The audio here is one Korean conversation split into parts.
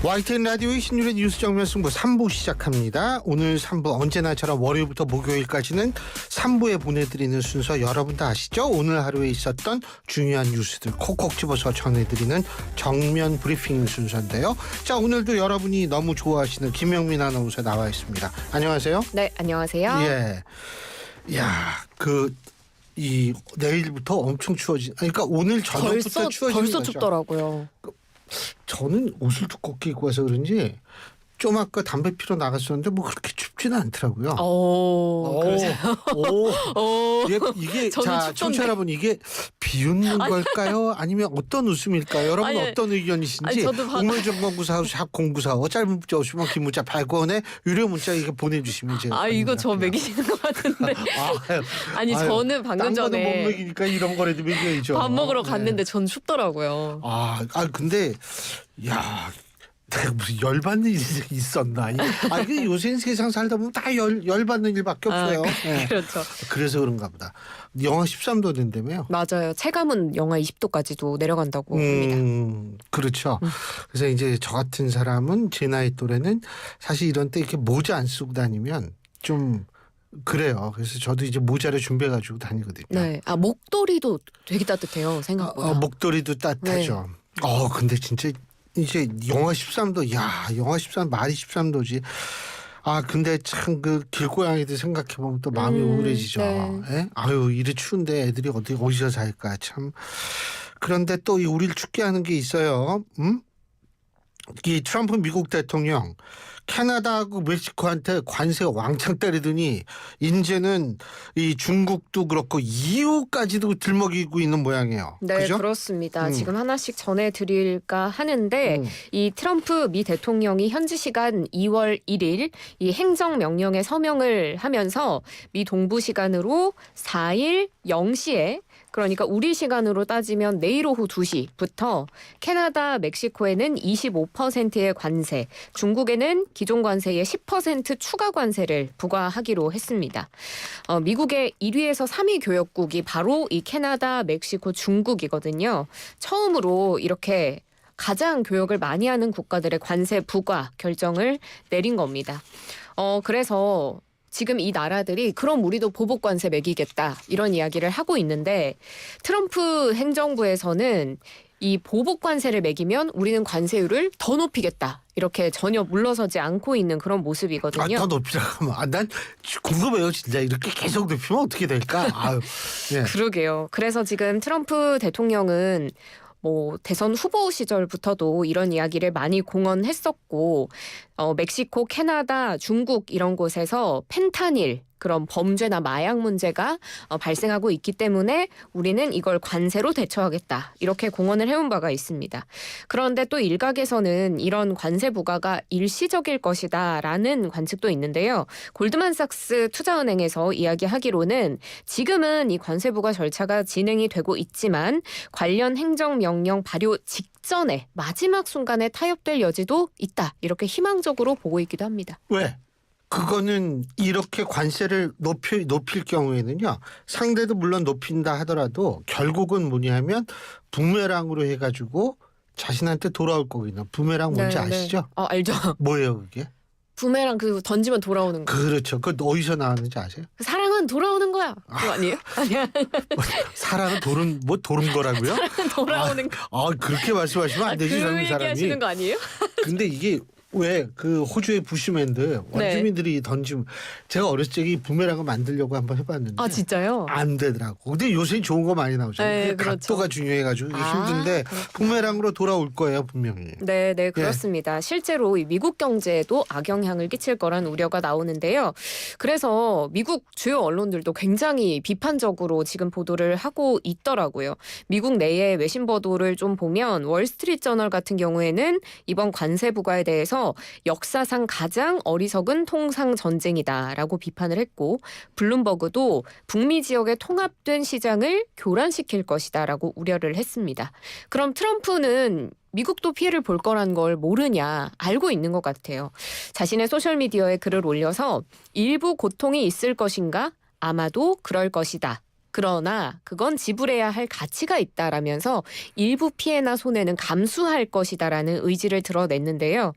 YTN 라디오의 신율의 뉴스 정면 승부 3부 시작합니다. 오늘 3부 언제나처럼 월요일부터 목요일까지는 3부에 보내드리는 순서 여러분 다 아시죠? 오늘 하루에 있었던 중요한 뉴스들 콕콕 집어서 전해드리는 정면 브리핑 순서인데요. 자, 오늘도 여러분이 너무 좋아하시는 김영민 아나운서 나와 있습니다. 안녕하세요. 네, 안녕하세요. 예. 야, 내일부터 엄청 그러니까 오늘 저녁부터 추워지는 벌써 거죠. 춥더라고요. 저는 옷을 두껍게 입고 와서 그런지 좀 아까 담배 피러 나갔었는데 뭐 그렇게 춥지는 않더라고요. 그러세요? 이게 저는 자, 춥던데. 청취자 여러분, 이게 비웃는 걸까요? 아니면 어떤 웃음일까요? 여러분 아니, 어떤 의견이신지 저도 우물정보구사하고 샵0945 짧은 문자 50원 긴 문자 100원에 유료 문자 이렇게 보내주시면 제가 이거 저 먹이시는 것 같은데. 아니 저는 방금 딴 거는 못 전에 먹이니까 이런 거라도 먹여야죠. 밥 먹으러 네. 갔는데 전 춥더라고요. 근데 야, 내가 무슨 열받는 일이 있었나? 그 요새 세상 살다 보면 다 열받는 일밖에 없어요. 네. 그렇죠. 그래서 그런가 보다. 영하 13도 된다며요? 맞아요. 체감은 영하 20도까지도 내려간다고 합니다. 그렇죠. 그래서 이제 저 같은 사람은 제 나이 또래는 사실 이런 때 이렇게 모자 안 쓰고 다니면 좀 그래요. 그래서 저도 이제 모자를 준비해가지고 다니거든요. 네. 목도리도 되게 따뜻해요. 생각보다. 목도리도 따뜻하죠. 근데 진짜 이제 영하 13도, 영하 13 말이 13도지. 근데 참 그 길고양이들 생각해 보면 또 마음이 우울해지죠. 네. 예? 이리 추운데 애들이 어디서 살까 참. 그런데 또 우리를 춥게 하는 게 있어요. 이 트럼프 미국 대통령 캐나다하고 멕시코한테 관세가 왕창 때리더니 이제는 이 중국도 그렇고 EU까지도 들먹이고 있는 모양이에요. 네, 그죠? 그렇습니다. 지금 하나씩 전해드릴까 하는데 이 트럼프 미 대통령이 현지 시간 2월 1일 이 행정명령에 서명을 하면서 미 동부 시간으로 4일 0시에 그러니까 우리 시간으로 따지면 내일 오후 2시부터 캐나다, 멕시코에는 25%의 관세, 중국에는 기존 관세의 10% 추가 관세를 부과하기로 했습니다. 미국의 1위에서 3위 교역국이 바로 이 캐나다, 멕시코, 중국이거든요. 처음으로 이렇게 가장 교역을 많이 하는 국가들의 관세 부과 결정을 내린 겁니다. 그래서 지금 이 나라들이 그럼 우리도 보복 관세 매기겠다 이런 이야기를 하고 있는데 트럼프 행정부에서는 이 보복 관세를 매기면 우리는 관세율을 더 높이겠다 이렇게 전혀 물러서지 않고 있는 그런 모습이거든요. 더 높이라고 하면 난 궁금해요. 진짜 이렇게 계속 높이면 어떻게 될까? 예. 그러게요. 그래서 지금 트럼프 대통령은 대선 후보 시절부터도 이런 이야기를 많이 공언했었고 멕시코, 캐나다, 중국 이런 곳에서 펜타닐 그런 범죄나 마약 문제가 발생하고 있기 때문에 우리는 이걸 관세로 대처하겠다 이렇게 공언을 해온 바가 있습니다. 그런데 또 일각에서는 이런 관세 부과가 일시적일 것이다라는 관측도 있는데요. 골드만삭스 투자은행에서 이야기하기로는 지금은 이 관세 부과 절차가 진행이 되고 있지만 관련 행정명령 발효 직전에 마지막 순간에 타협될 여지도 있다 이렇게 희망적으로 보고 있기도 합니다. 왜? 그거는 이렇게 관세를 높일 경우에는요. 상대도 물론 높인다 하더라도 결국은 뭐냐면 부메랑으로 해가지고 자신한테 돌아올 거거든요. 부메랑 뭔지 아시죠? 알죠. 뭐예요 그게? 부메랑 던지면 돌아오는 거. 그렇죠. 그거 어디서 나왔는지 아세요? 사랑은 돌아오는 거야. 그거 아니에요? 아니야. 사랑은 도는 거라고요? 돌아오는 거. 그렇게 말씀하시면 안 되지. 그 젊은 사람이. 얘기하시는 거 아니에요? 근데 이게 왜 그 호주의 부시맨들 원주민들이 던지면 제가 어렸을 적에 이 부메랑을 만들려고 한번 해봤는데 진짜요? 안 되더라고. 근데 요새 좋은 거 많이 나오잖아요. 네, 그렇죠. 각도가 중요해가지고 이게 힘든데 그렇구나. 부메랑으로 돌아올 거예요 분명히. 네, 그렇습니다. 실제로 이 미국 경제에도 악영향을 끼칠 거란 우려가 나오는데요. 그래서 미국 주요 언론들도 굉장히 비판적으로 지금 보도를 하고 있더라고요. 미국 내의 외신 보도를 좀 보면 월스트리트저널 같은 경우에는 이번 관세 부과에 대해서 역사상 가장 어리석은 통상 전쟁이다라고 비판을 했고 블룸버그도 북미 지역의 통합된 시장을 교란시킬 것이다라고 우려를 했습니다. 그럼 트럼프는 미국도 피해를 볼 거란 걸 모르냐 알고 있는 것 같아요. 자신의 소셜미디어에 글을 올려서 일부 고통이 있을 것인가? 아마도 그럴 것이다. 그러나 그건 지불해야 할 가치가 있다라면서 일부 피해나 손해는 감수할 것이다라는 의지를 드러냈는데요.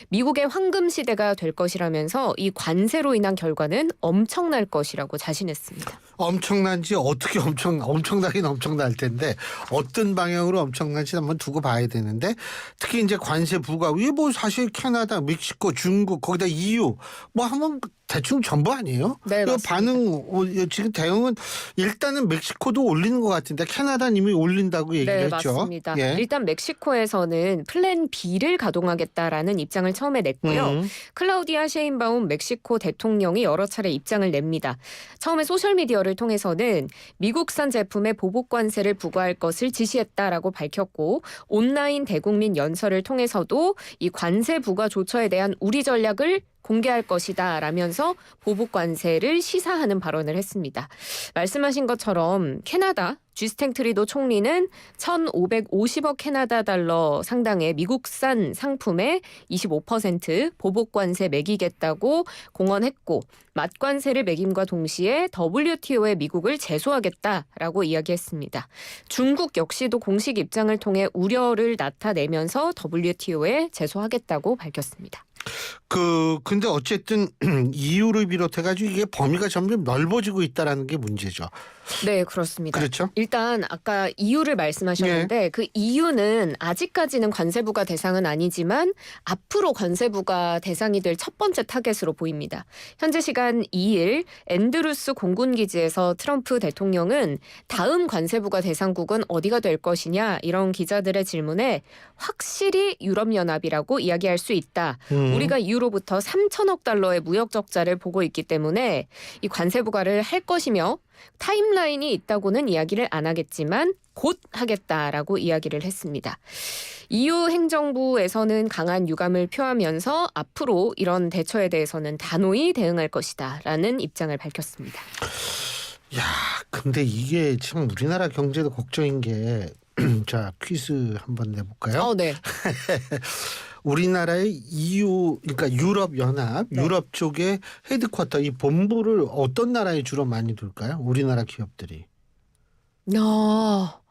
미국의 황금 시대가 될 것이라면서 이 관세로 인한 결과는 엄청날 것이라고 자신했습니다. 엄청난지 어떻게 엄청나긴 엄청날 텐데 어떤 방향으로 엄청난지 한번 두고 봐야 되는데 특히 이제 관세 부과 이게 뭐 사실 캐나다, 멕시코, 중국 거기다 EU 뭐 한번 대충 전부 아니에요? 네, 이거 맞습니다. 반응 지금 대응은 일단은 멕시코도 올리는 것 같은데 캐나다는 이미 올린다고 얘기를 네, 했죠. 맞습니다. 예. 일단 멕시코에서는 플랜 B를 가동하겠다라는 입장을 처음에 냈고요. 클라우디아 셰인바움 멕시코 대통령이 여러 차례 입장을 냅니다. 처음에 소셜미디어를 통해서는 미국산 제품에 보복 관세를 부과할 것을 지시했다라고 밝혔고 온라인 대국민 연설을 통해서도 이 관세 부과 조처에 대한 우리 전략을 공개할 것이다 라면서 보복 관세를 시사하는 발언을 했습니다. 말씀하신 것처럼 캐나다 주스틴 트리도 총리는 1,550억 캐나다 달러 상당의 미국산 상품에 25% 보복 관세 매기겠다고 공언했고 맛관세를 매김과 동시에 WTO에 미국을 제소하겠다라고 이야기했습니다. 중국 역시도 공식 입장을 통해 우려를 나타내면서 WTO에 제소하겠다고 밝혔습니다. 근데 어쨌든 EU를 비롯해가지고 이게 범위가 점점 넓어지고 있다라는 게 문제죠. 네, 그렇습니다. 그렇죠? 일단 아까 EU를 말씀하셨는데 그 EU는 아직까지는 관세부가 대상은 아니지만 앞으로 관세부가 대상이 될 첫 번째 타겟으로 보입니다. 현재 시간 2일 앤드루스 공군기지에서 트럼프 대통령은 다음 관세부가 대상국은 어디가 될 것이냐 이런 기자들의 질문에 확실히 유럽연합이라고 이야기할 수 있다. 우리가 이후로부터 3천억 달러의 무역 적자를 보고 있기 때문에 이 관세 부과를 할 것이며 타임라인이 있다고는 이야기를 안 하겠지만 곧 하겠다라고 이야기를 했습니다. EU 행정부에서는 강한 유감을 표하면서 앞으로 이런 대처에 대해서는 단호히 대응할 것이다라는 입장을 밝혔습니다. 야, 근데 이게 참 우리나라 경제도 걱정인 게 자, 퀴즈 한번 내볼까요? 네. 우리나라의 EU, 그러니까 유럽 연합, 네. 유럽 쪽의 헤드쿼터, 이 본부를 어떤 나라에 주로 많이 둘까요? 우리나라 기업들이. 뭐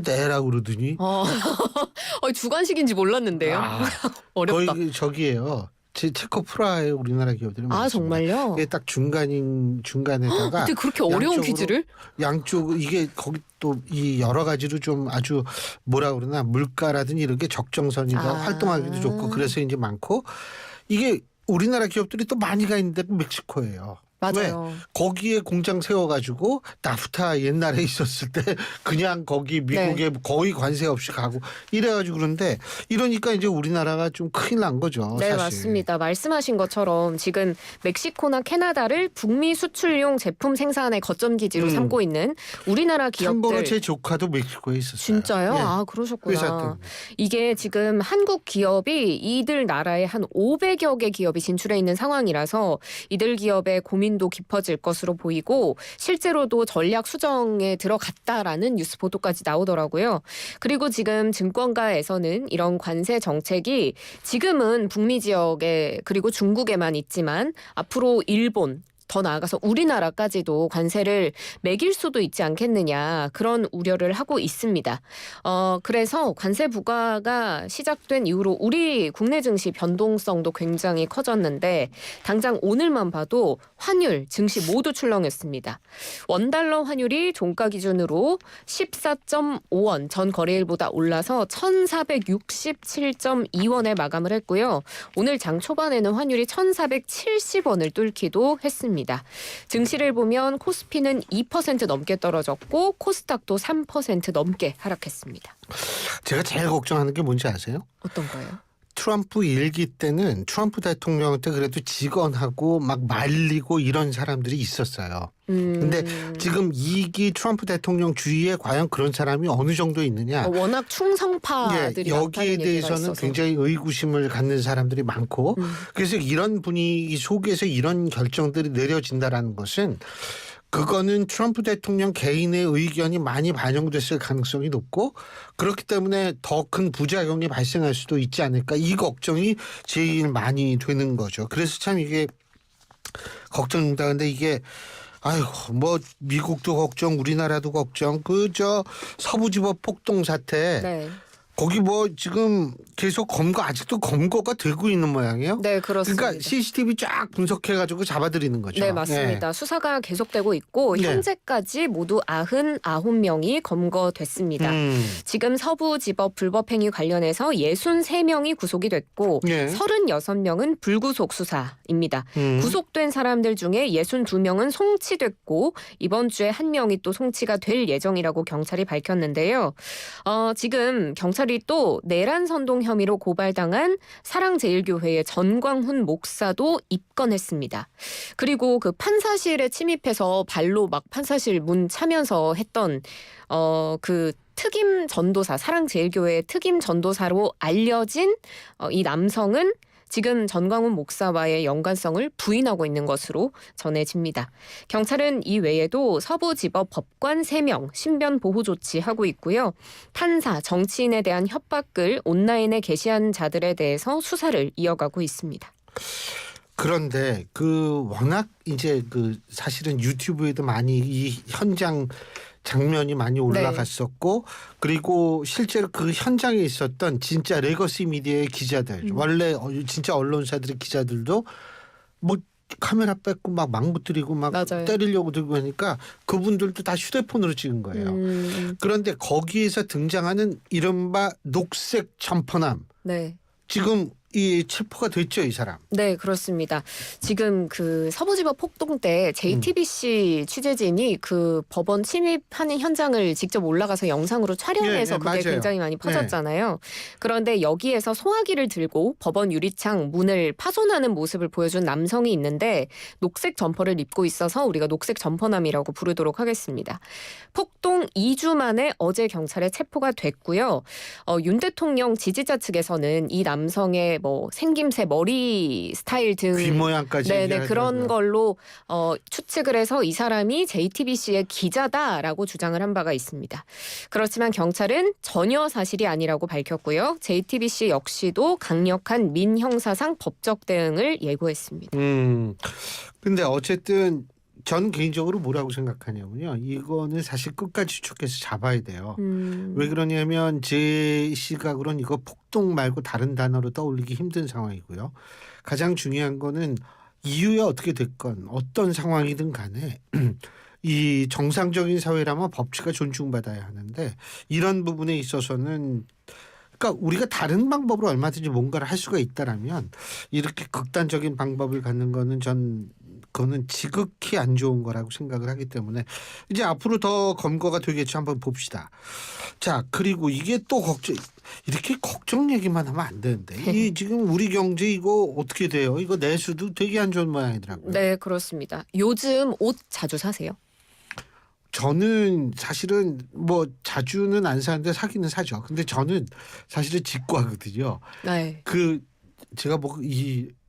내라고 그러더니. 주관식인지 몰랐는데요. 어렵다. 거의 저기예요. 체코 프라하에 우리나라 기업들이 많습니다. 정말요? 이게 딱 중간에다가 근데 그렇게 어려운 양쪽으로, 퀴즈를? 양쪽 이게 거기 또 이 여러 가지로 좀 아주 뭐라 그러나 물가라든지 이런 게 적정선이다 활동하기도 좋고 그래서 이제 많고 이게 우리나라 기업들이 또 많이 가 있는데 멕시코예요. 맞아요. 왜? 거기에 공장 세워가지고 나프타 옛날에 있었을 때 그냥 거기 미국에 거의 관세 없이 가고 이래가지고 그런데 이러니까 이제 우리나라가 좀 큰일 난 거죠. 네, 사실. 맞습니다. 말씀하신 것처럼 지금 멕시코나 캐나다를 북미 수출용 제품 생산의 거점 기지로 삼고 있는 우리나라 참고로 기업들. 제 조카도 멕시코에 있었어요. 진짜요? 예. 그러셨구나. 회사 때문에. 이게 지금 한국 기업이 이들 나라에 한 500여 개 기업이 진출해 있는 상황이라서 이들 기업의 고민도 깊어질 것으로 보이고 실제로도 전략 수정에 들어갔다라는 뉴스 보도까지 나오더라고요. 그리고 지금 증권가에서는 이런 관세 정책이 지금은 북미 지역에 그리고 중국에만 있지만 앞으로 일본 더 나아가서 우리나라까지도 관세를 매길 수도 있지 않겠느냐 그런 우려를 하고 있습니다. 그래서 관세 부과가 시작된 이후로 우리 국내 증시 변동성도 굉장히 커졌는데 당장 오늘만 봐도 환율, 증시 모두 출렁였습니다. 원달러 환율이 종가 기준으로 14.5원 전 거래일보다 올라서 1,467.2원에 마감을 했고요. 오늘 장 초반에는 환율이 1,470원을 뚫기도 했습니다. 증시를 보면 코스피는 2% 넘게 떨어졌고 코스닥도 3% 넘게 하락했습니다. 제가 제일 걱정하는 게 뭔지 아세요? 어떤 거예요? 트럼프 일기 때는 트럼프 대통령한테 그래도 직언하고 막 말리고 이런 사람들이 있었어요. 근데 지금 2기 트럼프 대통령 주위에 과연 그런 사람이 어느 정도 있느냐. 워낙 충성파들이 여기에 대해서는 있어서. 굉장히 의구심을 갖는 사람들이 많고 그래서 이런 분위기 속에서 이런 결정들이 내려진다라는 것은 그거는 트럼프 대통령 개인의 의견이 많이 반영됐을 가능성이 높고 그렇기 때문에 더 큰 부작용이 발생할 수도 있지 않을까 이 걱정이 제일 많이 되는 거죠. 그래서 참 이게 걱정입니다. 근데 이게 아이고 뭐 미국도 걱정, 우리나라도 걱정. 그 저 서부지법 폭동 사태. 네. 거기 뭐 지금 계속 아직도 검거가 되고 있는 모양이에요. 네, 그렇습니다. 그러니까 CCTV 쫙 분석해가지고 잡아들이는 거죠. 네, 맞습니다. 수사가 계속되고 있고 네. 현재까지 모두 99명이 검거됐습니다. 지금 서부지법 불법행위 관련해서 63명이 구속이 됐고 네. 36명은 불구속 수사입니다. 구속된 사람들 중에 62명은 송치됐고 이번 주에 1명이 또 송치가 될 예정이라고 경찰이 밝혔는데요. 지금 경찰이 또 내란 선동 혐의로 고발당한 사랑제일교회의 전광훈 목사도 입건했습니다. 그리고 그 판사실에 침입해서 발로 막 판사실 문 차면서 했던 그 특임 전도사, 사랑제일교회의 특임 전도사로 알려진 이 남성은 지금 전광훈 목사와의 연관성을 부인하고 있는 것으로 전해집니다. 경찰은 이 외에도 서부지법 법관 3명 신변 보호 조치하고 있고요. 판사, 정치인에 대한 협박글 온라인에 게시한 자들에 대해서 수사를 이어가고 있습니다. 그런데 그 워낙 이제 그 사실은 유튜브에도 많이 이 현장 장면이 많이 올라갔었고 그리고 실제로 그 현장에 있었던 진짜 레거시 미디어의 기자들 원래 진짜 언론사들의 기자들도 뭐 카메라 뺏고 막 망부뜨리고 막 맞아요. 때리려고 들고 하니까 그분들도 다 휴대폰으로 찍은 거예요. 그런데 거기에서 등장하는 이른바 녹색 점퍼남 네. 지금 이 체포가 됐죠, 이 사람. 네, 그렇습니다. 지금 그 서부지법 폭동 때 JTBC 취재진이 그 법원 침입하는 현장을 직접 올라가서 영상으로 촬영해서 그게 맞아요. 굉장히 많이 퍼졌잖아요. 그런데 여기에서 소화기를 들고 법원 유리창 문을 파손하는 모습을 보여준 남성이 있는데 녹색 점퍼를 입고 있어서 우리가 녹색 점퍼남이라고 부르도록 하겠습니다. 폭동 2주 만에 어제 경찰에 체포가 됐고요. 윤 대통령 지지자 측에서는 이 남성의 뭐 생김새, 머리 스타일 등 귀 모양까지 네네 그런 얘기하더라고요. 걸로 추측을 해서 이 사람이 JTBC의 기자다라고 주장을 한 바가 있습니다. 그렇지만 경찰은 전혀 사실이 아니라고 밝혔고요. JTBC 역시도 강력한 민형사상 법적 대응을 예고했습니다. 근데 어쨌든 전 개인적으로 뭐라고 생각하냐면요. 이거는 사실 끝까지 추적해서 잡아야 돼요. 왜 그러냐면 제 시각으로는 이거 폭동 말고 다른 단어로 떠올리기 힘든 상황이고요. 가장 중요한 거는 이후에 어떻게 됐건 어떤 상황이든 간에 이 정상적인 사회라면 법치가 존중받아야 하는데 이런 부분에 있어서는 그러니까 우리가 다른 방법으로 얼마든지 뭔가를 할 수가 있다라면 이렇게 극단적인 방법을 갖는 거는 그거는 지극히 안 좋은 거라고 생각을 하기 때문에 이제 앞으로 더 검거가 되겠죠. 한번 봅시다. 자, 그리고 이게 또 이렇게 걱정 얘기만 하면 안 되는데 이 지금 우리 경제 이거 어떻게 돼요? 이거 내수도 되게 안 좋은 모양이더라고요. 네, 그렇습니다. 요즘 옷 자주 사세요? 저는 사실은 뭐 자주는 안 사는데 사기는 사죠. 근데 저는 사실은 직구하거든요. 네. 그 제가 뭐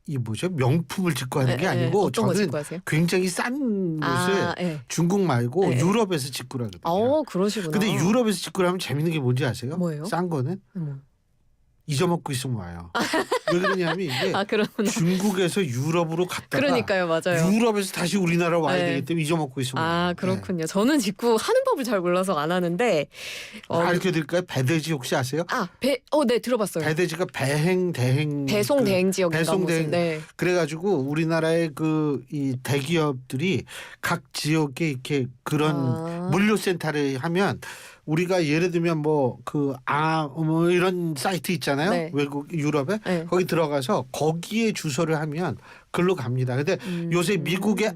이 뭐죠? 명품을 직구하는 게 아니고 어떤 거 저는 직구하세요? 굉장히 싼 옷을 네. 중국 말고 네. 유럽에서 직구하거든요. 그러시구나. 근데 유럽에서 직구하면 재밌는 게 뭔지 아세요? 뭐예요? 싼 거는 잊어먹고 있으면 와요. 왜 그러냐면 이게 그렇구나. 중국에서 유럽으로 갔다가 그러니까요, 맞아요. 유럽에서 다시 우리나라 와야 네. 되기 때문에 잊어먹고 있으면 와요. 그렇군요. 저는 직구 하는 법을 잘 몰라서 안 하는데. 알려드릴까요? 배대지 혹시 아세요? 네, 들어봤어요. 배대지가 배행 대행 배송 대행 지역인가 배송 무슨. 대행 네. 그래가지고 우리나라의 이 대기업들이 각 지역에 이렇게 그런 물류센터를 하면 우리가 예를 들면 뭐 이런 사이트 있잖아요. 네. 외국 유럽에 네. 거기 들어가서 거기에 주소를 하면 글로 갑니다. 근데 요새 미국의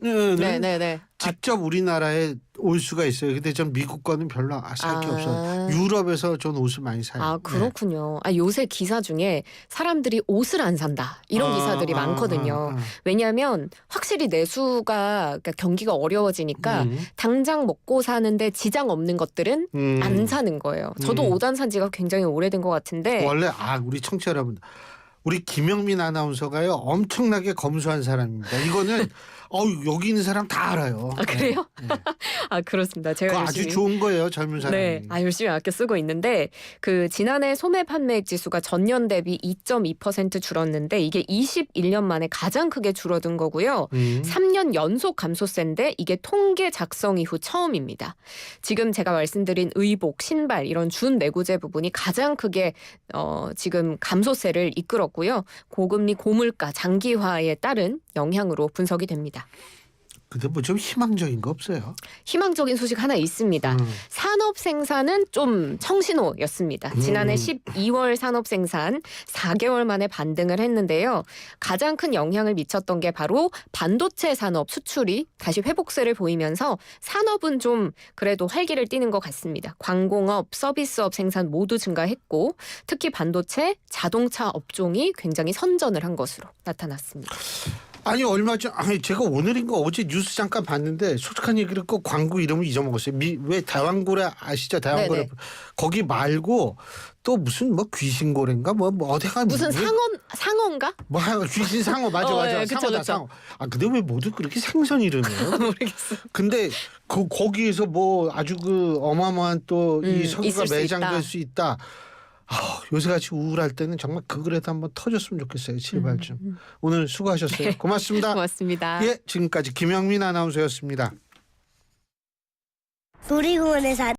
네네네. 직접 우리나라에 올 수가 있어요. 근데 전 미국 거는 별로 살 게 없어요. 유럽에서 전 옷을 많이 사요. 그렇군요. 요새 기사 중에 사람들이 옷을 안 산다 이런 기사들이 많거든요. 왜냐하면 확실히 내수가 그러니까 경기가 어려워지니까 당장 먹고 사는데 지장 없는 것들은 안 사는 거예요. 저도 옷 안 산 지가 굉장히 오래된 것 같은데 원래 우리 청취자 여러분 우리 김영민 아나운서가요 엄청나게 검소한 사람입니다. 이거는 여기 있는 사람 다 알아요. 아, 그래요? 네. 아, 그렇습니다. 제가 그거 아주 좋은 거예요, 젊은 사람이. 네, 열심히 아껴 쓰고 있는데 그 지난해 소매 판매액 지수가 전년 대비 2.2% 줄었는데 이게 21년 만에 가장 크게 줄어든 거고요. 3년 연속 감소세인데 이게 통계 작성 이후 처음입니다. 지금 제가 말씀드린 의복, 신발 이런 준내구재 부분이 가장 크게 지금 감소세를 이끌었고요. 고금리, 고물가, 장기화에 따른 영향으로 분석이 됩니다. 근데 뭐 좀 희망적인 거 없어요? 희망적인 소식 하나 있습니다. 산업 생산은 좀 청신호였습니다. 지난해 12월 산업 생산 4개월 만에 반등을 했는데요. 가장 큰 영향을 미쳤던 게 바로 반도체 산업 수출이 다시 회복세를 보이면서 산업은 좀 그래도 활기를 띠는 것 같습니다. 관공업, 서비스업 생산 모두 증가했고 특히 반도체, 자동차 업종이 굉장히 선전을 한 것으로 나타났습니다. 아니 얼마 전 제가 오늘인가 어제 뉴스 잠깐 봤는데 솔직한 얘기를 그 광고 이름을 잊어먹었어요. 왜 대왕고래 아시죠? 대왕고래 네네. 거기 말고 또 무슨 뭐 귀신고래인가 뭐 어디가 무슨 상어인가? 뭐 귀신 상어 맞아 네, 그쵸, 상어다 그쵸. 상어. 근데 왜 모두 그렇게 생선 이름이에요? 모르겠어요. 근데 거기에서 뭐 아주 그 어마어마한 또 이 석유가 있을 수 매장될 있다. 수 있다. 요새같이 우울할 때는 정말 그 글에도 한번 터졌으면 좋겠어요. 제발 좀. 오늘 수고하셨어요. 고맙습니다. 고맙습니다. 예, 지금까지 김영민 아나운서였습니다. 놀이공원에서